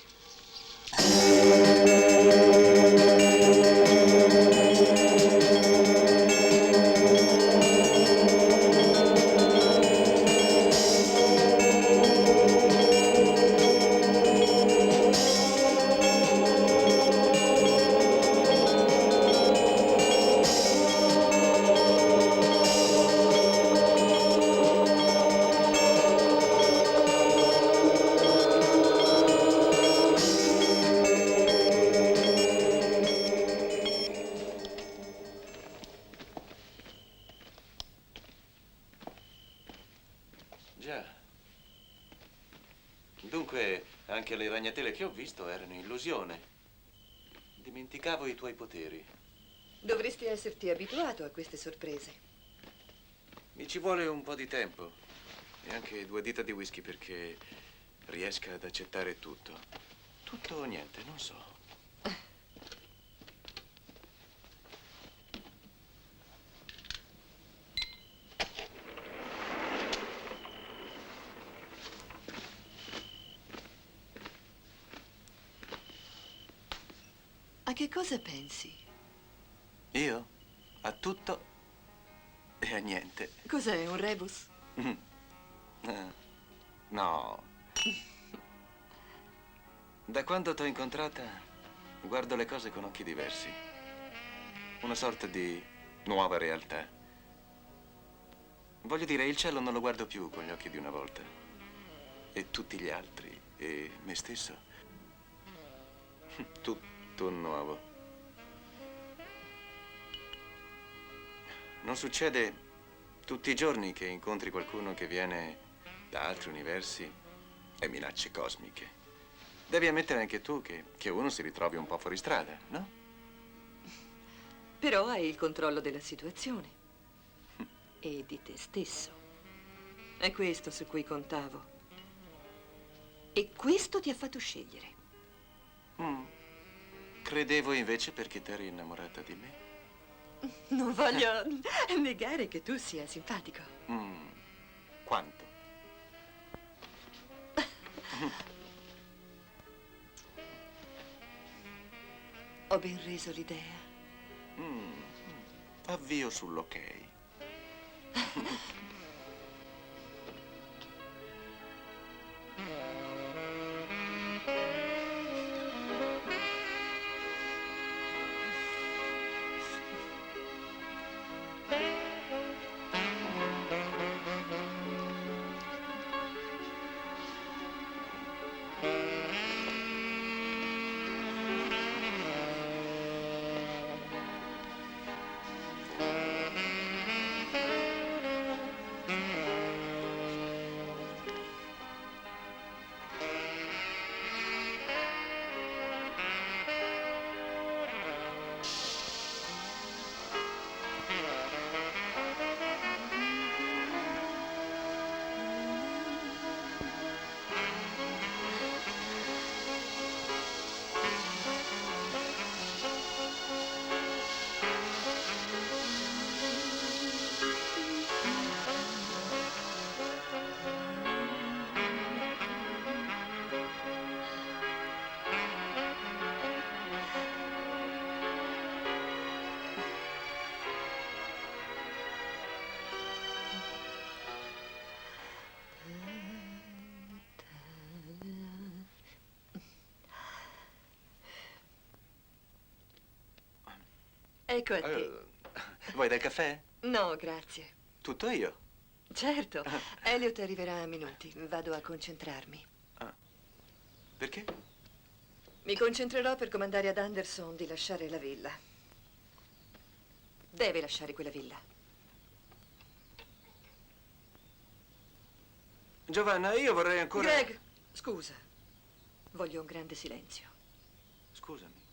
D: Già. Dunque, anche le ragnatele che ho visto erano illusione. Dimenticavo i tuoi poteri.
F: Dovresti esserti abituato a queste sorprese.
D: Mi ci vuole un po' di tempo. E anche 2 dita di whisky perché riesca ad accettare tutto. Tutto o niente, non so.
F: A che cosa pensi?
D: Io? A tutto e a niente.
F: Cos'è, un rebus?
D: No. Da quando t'ho incontrata, guardo le cose con occhi diversi. Una sorta di nuova realtà. Voglio dire, il cielo non lo guardo più con gli occhi di una volta. E tutti gli altri, e me stesso. Tutto nuovo. Non succede Tutti i giorni che incontri qualcuno che viene da altri universi e minacce cosmiche. Devi ammettere anche tu che uno si ritrovi un po' fuori strada, no?
F: Però hai il controllo della situazione e di te stesso. È questo su cui contavo. E questo ti ha fatto scegliere.
D: Credevo invece perché t'eri innamorata di me.
F: Non voglio negare che tu sia simpatico.
D: Quanto?
F: Ho ben reso l'idea.
D: Avvio sull'ok.
F: Ecco a te.
A: Vuoi del caffè?
F: No, grazie.
A: Tutto io.
F: Certo. Elliot arriverà a minuti. Vado a concentrarmi.
A: Perché?
F: Mi concentrerò per comandare ad Anderson di lasciare la villa. Deve lasciare quella villa.
D: Giovanna, io vorrei ancora...
F: Greg, scusa. Voglio un grande silenzio.
D: Scusami.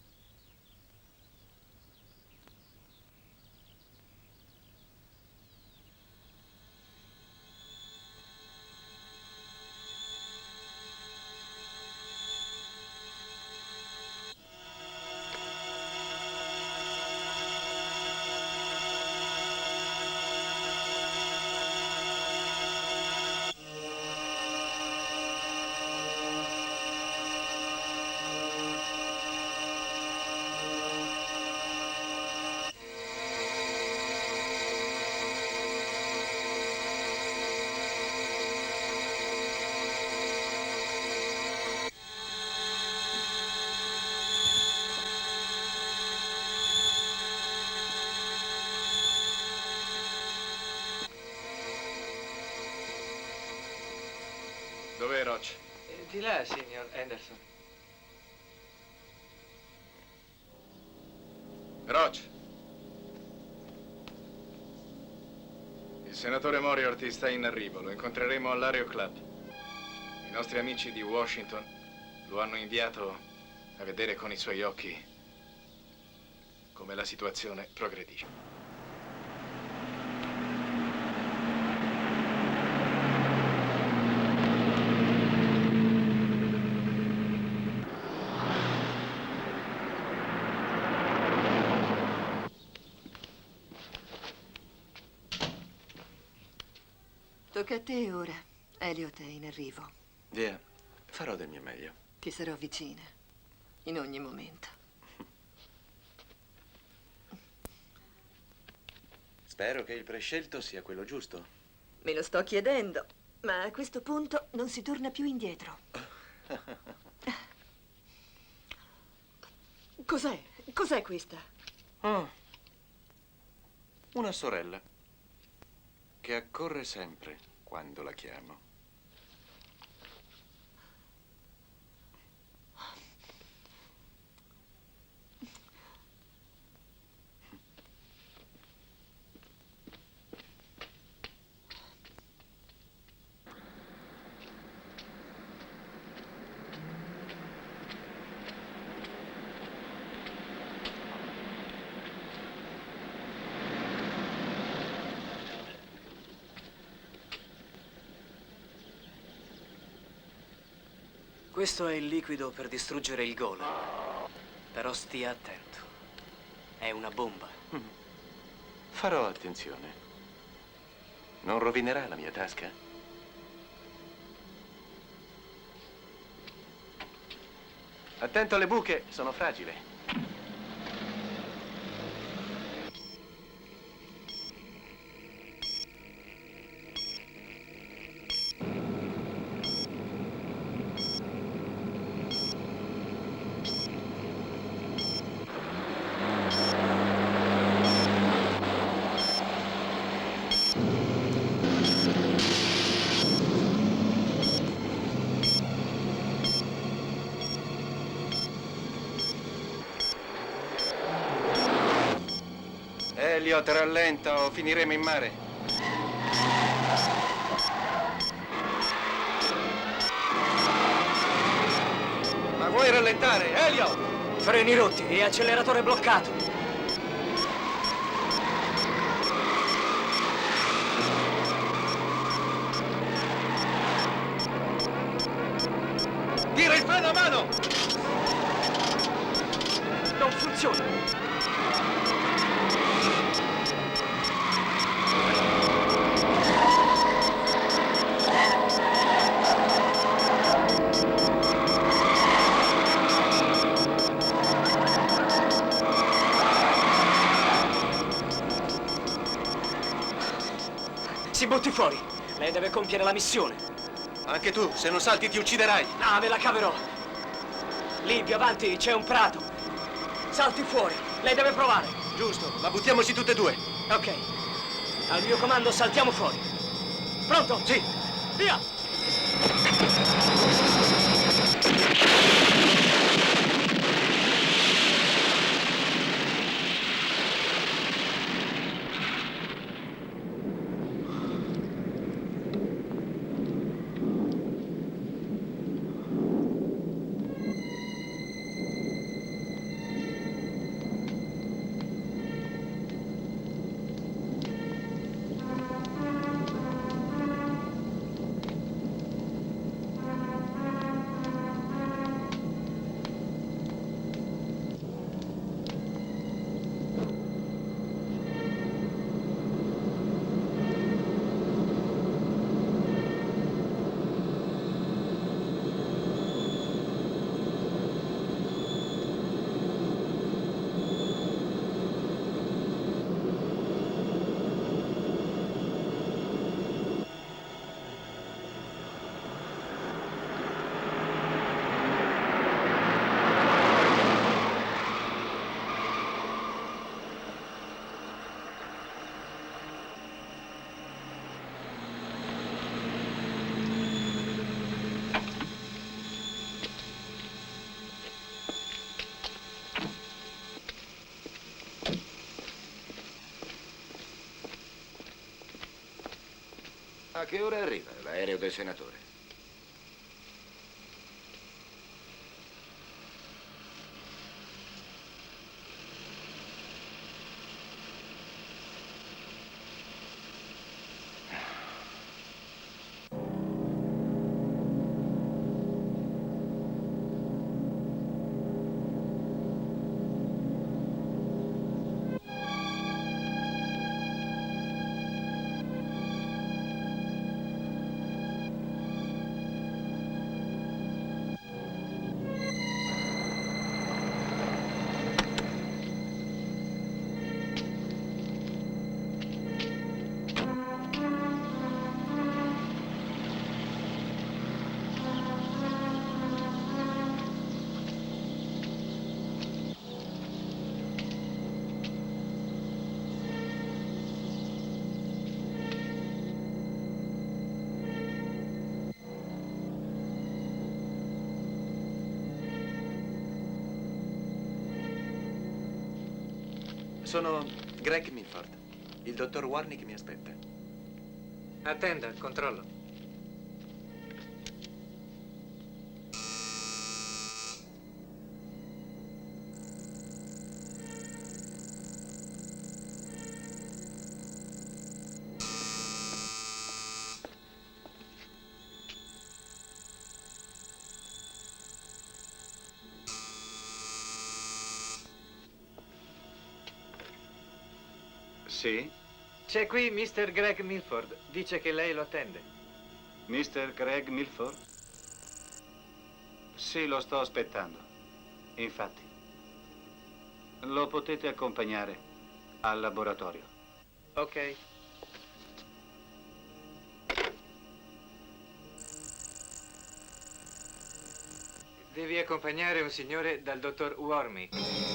E: Dov'è Roach?
B: Di là, signor Anderson.
E: Roach. Il senatore Moriarty sta in arrivo. Lo incontreremo all'Aereo Club. I nostri amici di Washington lo hanno inviato a vedere con i suoi occhi come la situazione progredisce.
F: Tocca a te ora. Elliot è in arrivo.
D: Via, farò del mio meglio.
F: Ti sarò vicina. In ogni momento.
D: Spero che il prescelto sia quello giusto.
F: Me lo sto chiedendo, ma a questo punto non si torna più indietro. Cos'è? Cos'è questa?
D: Una sorella che accorre sempre quando la chiamo.
K: Questo è il liquido per distruggere il golem. Però stia attento. È una bomba.
D: Farò attenzione. Non rovinerà la mia tasca? Attento alle buche, sono fragile. Elliot, rallenta o finiremo in mare. Ma vuoi rallentare, Elliot?
K: Freni rotti e acceleratore bloccato.
D: Tira il freno a mano!
K: Non funziona. Si butti fuori. Lei deve compiere la missione.
D: Anche tu, se non salti ti ucciderai.
K: Ah, me la caverò. Lì, più avanti, c'è un prato. Salti fuori. Lei deve provare.
D: Giusto, ma buttiamoci tutte e due.
K: Ok. Al mio comando saltiamo fuori. Pronto?
D: Sì.
K: Via!
G: A che ora arriva l'aereo del senatore?
D: Sono Greg Milford. Il dottor Warnick mi aspetta.
B: Attenda, controllo.
H: Sì?
B: C'è qui Mr. Greg Milford. Dice che lei lo attende.
H: Mr. Greg Milford? Sì, lo sto aspettando. Infatti. Lo potete accompagnare al laboratorio.
B: Ok. Devi accompagnare un signore dal dottor Warmick.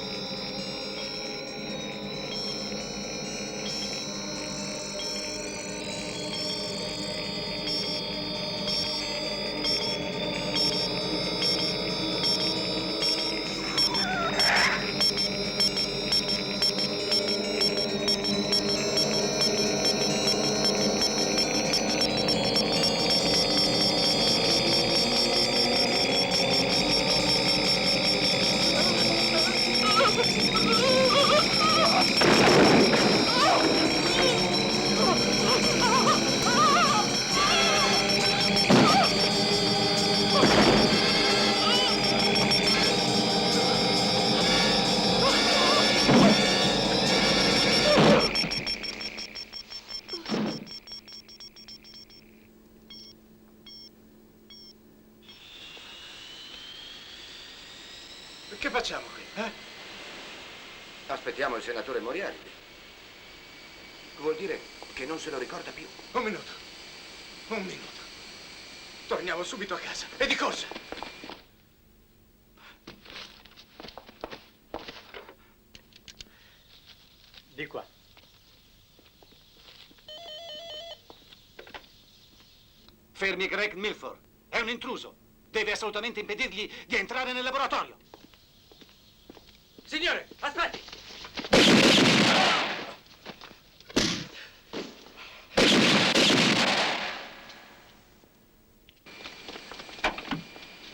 E: Che facciamo qui, eh?
G: Aspettiamo il senatore Moriarty. Vuol dire che non se lo ricorda più.
E: Un minuto. Un minuto. Torniamo subito a casa. E di corsa.
J: Di qua.
H: Fermi Greg Milford. È un intruso. Deve assolutamente impedirgli di entrare nel laboratorio.
K: Signore, aspetti!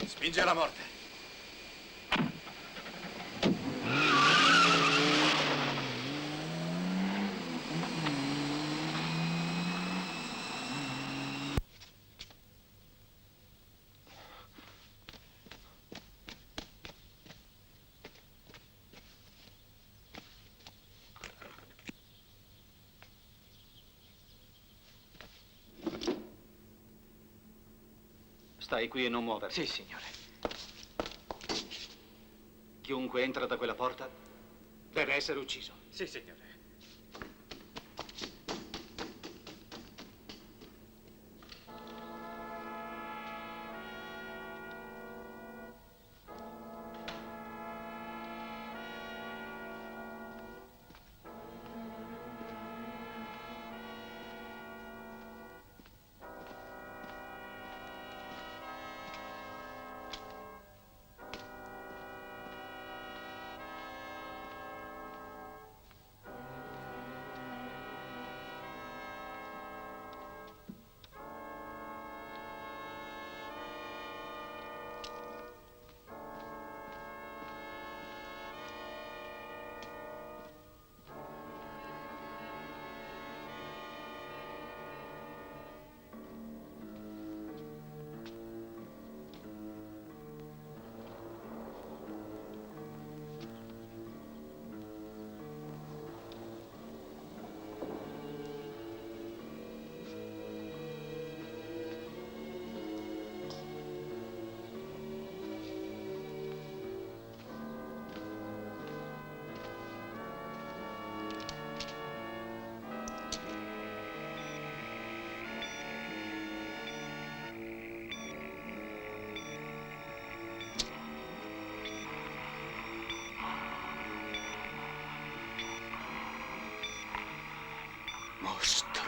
E: Spinge alla morte.
H: Stai qui e non muoverti.
B: Sì, signore.
H: Chiunque entra da quella porta deve essere ucciso.
B: Sì, signore.
G: Mostro.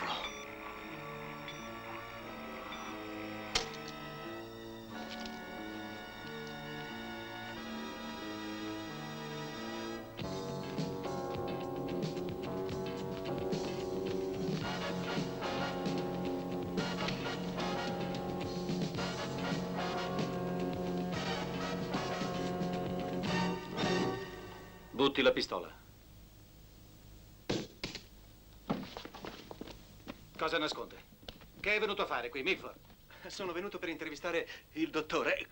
H: Butti la pistola. Cosa nasconde? Che è venuto a fare qui, Milford?
A: Sono venuto per intervistare il dottore.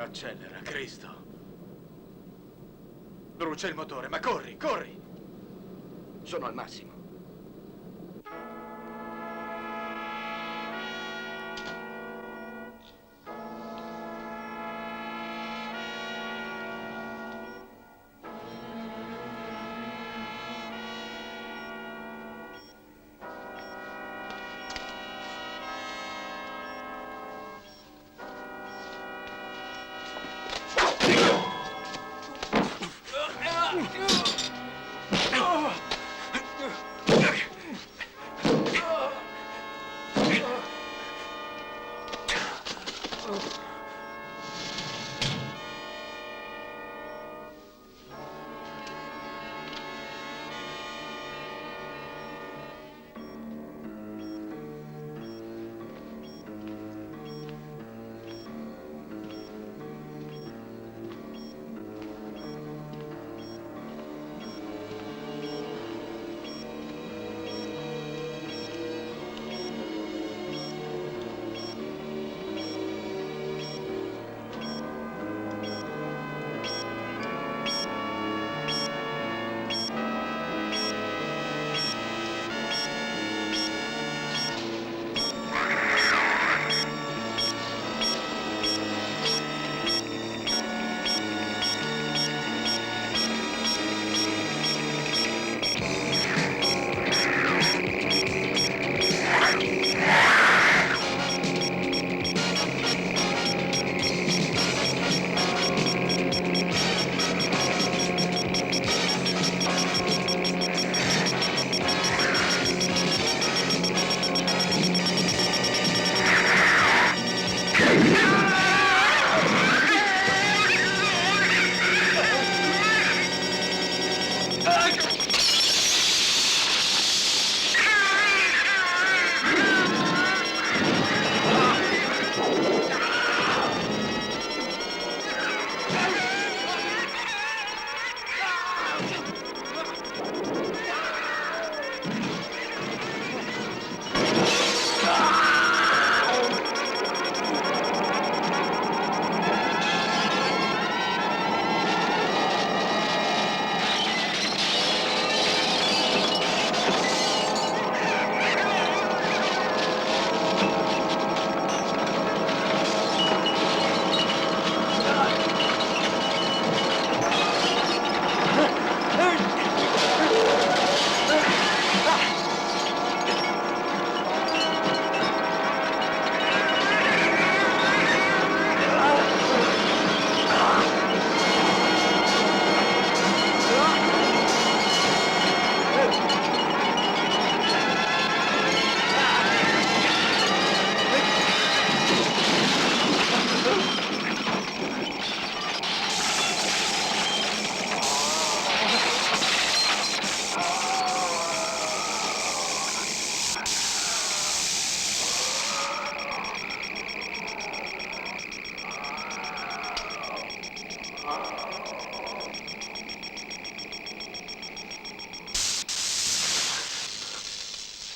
E: Accelera, Cristo. Brucia il motore, ma corri, corri!
G: Sono al massimo.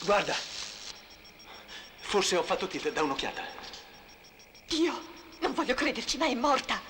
A: Guarda, forse ho fatto tilt da un'occhiata.
F: Dio, non voglio crederci, ma è morta.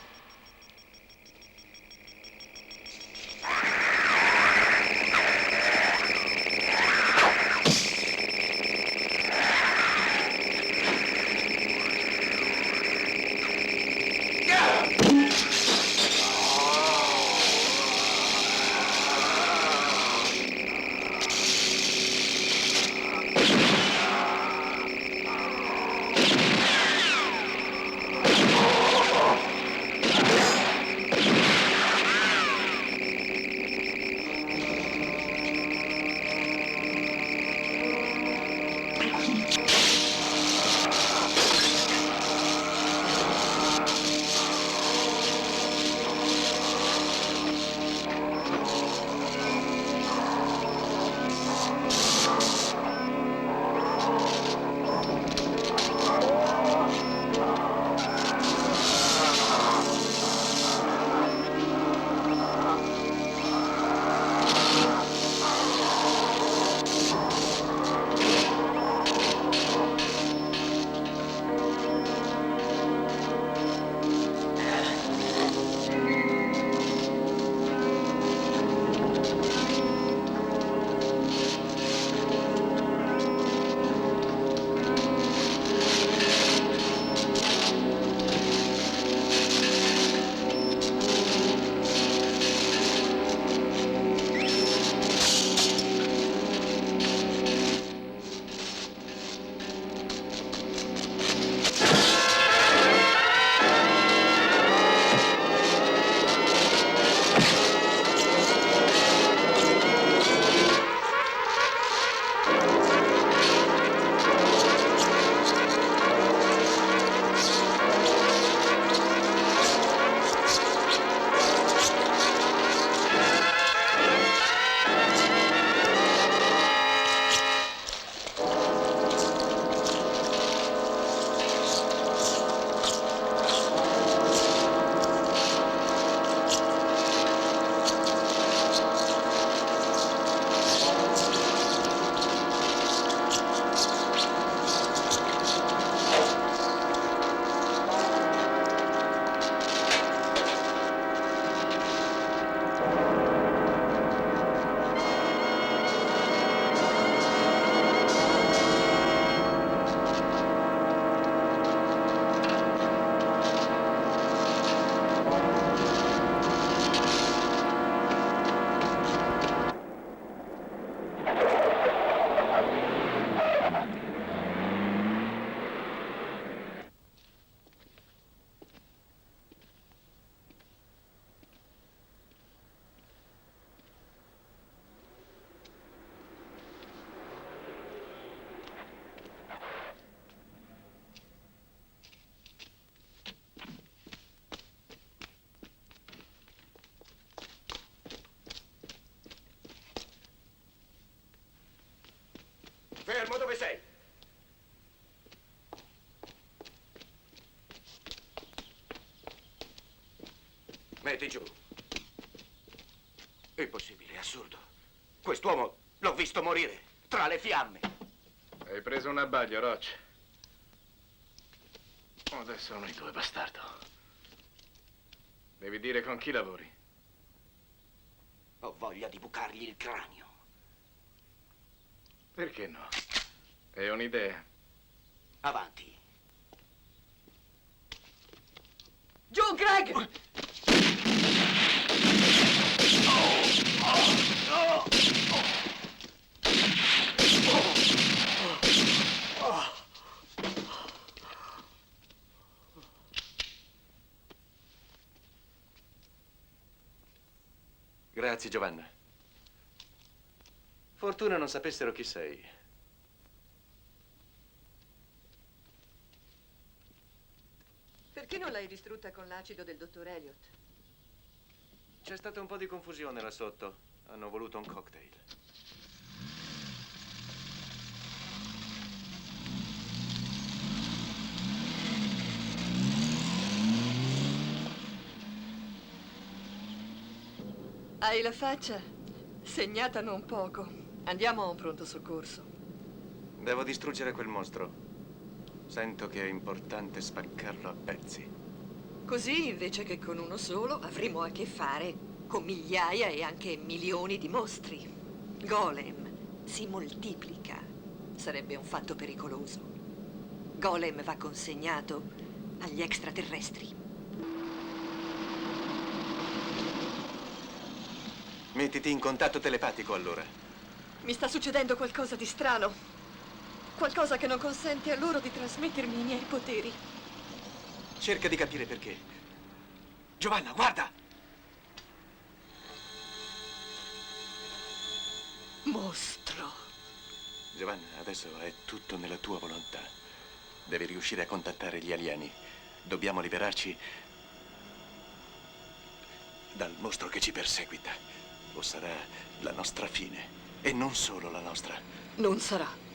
G: Mettiti giù. Impossibile, assurdo. Quest'uomo l'ho visto morire tra le fiamme.
E: Hai preso un abbaglio, Roach. Adesso noi due, bastardo. Devi dire con chi lavori.
G: Ho voglia di bucargli il cranio.
E: Perché no? È un'idea.
G: Avanti.
F: Giù, Greg!
A: Grazie, Giovanna. Fortuna non sapessero chi sei.
F: Perché non l'hai distrutta con l'acido del dottor Elliot?
A: C'è stata un po' di confusione là sotto. Hanno voluto un cocktail.
F: Hai la faccia segnata non poco. Andiamo a un pronto soccorso.
A: Devo distruggere quel mostro. Sento che è importante spaccarlo a pezzi.
F: Così, invece che con uno solo, avremo a che fare con migliaia e anche milioni di mostri. Golem si moltiplica. Sarebbe un fatto pericoloso. Golem va consegnato agli extraterrestri.
A: Mettiti in contatto telepatico, allora.
F: Mi sta succedendo qualcosa di strano. Qualcosa che non consente a loro di trasmettermi i miei poteri.
A: Cerca di capire perché. Giovanna, guarda!
F: Mostro.
A: Giovanna, adesso è tutto nella tua volontà. Devi riuscire a contattare gli alieni. Dobbiamo liberarci dal mostro che ci perseguita. O sarà la nostra fine. E non solo la nostra.
F: Non sarà.